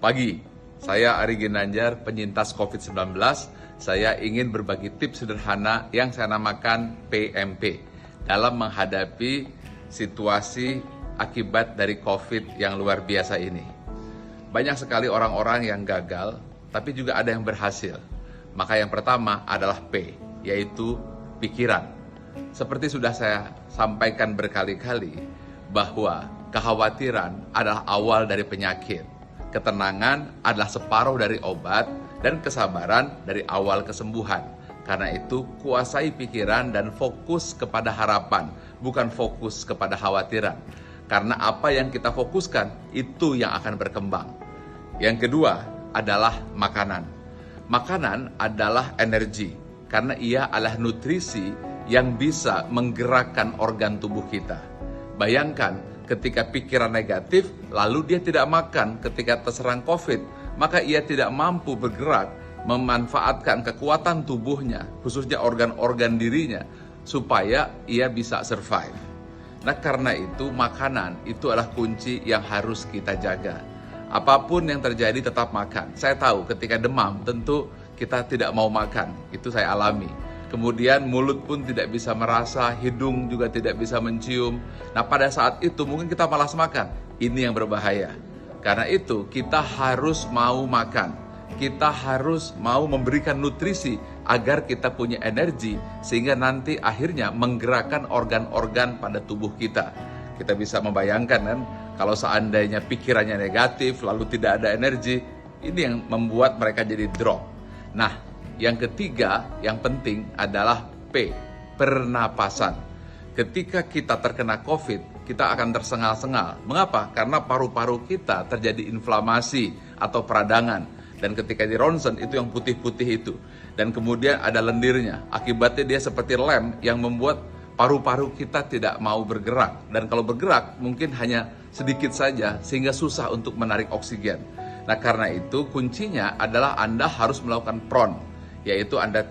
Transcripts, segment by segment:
Pagi, saya Ari Ginanjar, penyintas COVID-19. Saya ingin berbagi tips sederhana yang saya namakan PMP dalam menghadapi situasi akibat dari COVID yang luar biasa ini. Banyak sekali orang-orang yang gagal, tapi juga ada yang berhasil. Maka yang pertama adalah P, yaitu pikiran. Seperti sudah saya sampaikan berkali-kali, bahwa kekhawatiran adalah awal dari penyakit. Ketenangan adalah separuh dari obat, dan kesabaran dari awal kesembuhan. Karena itu, kuasai pikiran dan fokus kepada harapan, bukan fokus kepada khawatiran. Karena apa yang kita fokuskan, itu yang akan berkembang. Yang kedua adalah makanan. Makanan adalah energi, karena ia adalah nutrisi yang bisa menggerakkan organ tubuh kita. Bayangkan, ketika pikiran negatif, lalu dia tidak makan ketika terserang COVID, maka ia tidak mampu bergerak, memanfaatkan kekuatan tubuhnya, khususnya organ-organ dirinya, supaya ia bisa survive. Nah, karena itu makanan itu adalah kunci yang harus kita jaga. Apapun yang terjadi tetap makan. Saya tahu ketika demam tentu kita tidak mau makan, itu saya alami. Kemudian mulut pun tidak bisa merasa, hidung juga tidak bisa mencium. Nah, pada saat itu mungkin kita malas makan. Ini yang berbahaya. Karena itu kita harus mau makan. Kita harus mau memberikan nutrisi agar kita punya energi sehingga nanti akhirnya menggerakkan organ-organ pada tubuh kita. Kita bisa membayangkan kan, kalau seandainya pikirannya negatif lalu tidak ada energi, ini yang membuat mereka jadi drop. Nah, yang ketiga, yang penting adalah P, pernapasan. Ketika kita terkena COVID, kita akan tersengal-sengal. Mengapa? Karena paru-paru kita terjadi inflamasi atau peradangan. Dan ketika di ronsen, itu yang putih-putih itu. Dan kemudian ada lendirnya. Akibatnya dia seperti lem yang membuat paru-paru kita tidak mau bergerak. Dan kalau bergerak, mungkin hanya sedikit saja, sehingga susah untuk menarik oksigen. Nah, karena itu kuncinya adalah Anda harus melakukan PRON, yaitu Anda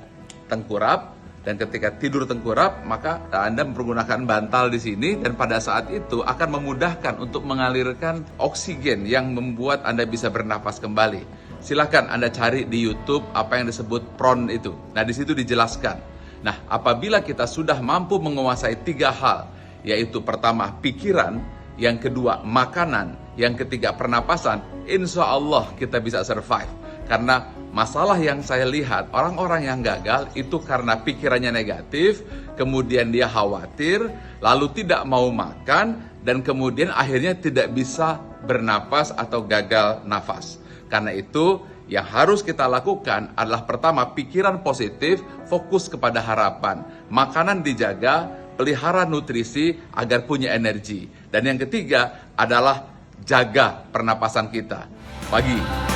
tengkurap, dan ketika tidur tengkurap maka Anda menggunakan bantal di sini, dan pada saat itu akan memudahkan untuk mengalirkan oksigen yang membuat Anda bisa bernapas kembali. Silakan Anda cari di YouTube apa yang disebut PRON itu. Nah, di situ dijelaskan. Nah, apabila kita sudah mampu menguasai 3 hal, yaitu pertama pikiran, yang kedua makanan, yang ketiga pernapasan, insya Allah kita bisa survive. Karena masalah yang saya lihat, orang-orang yang gagal itu karena pikirannya negatif, kemudian dia khawatir, lalu tidak mau makan, dan kemudian akhirnya tidak bisa bernapas atau gagal nafas. Karena itu, yang harus kita lakukan adalah pertama, pikiran positif, fokus kepada harapan. Makanan dijaga, pelihara nutrisi agar punya energi. Dan yang ketiga adalah jaga pernapasan kita. Pagi.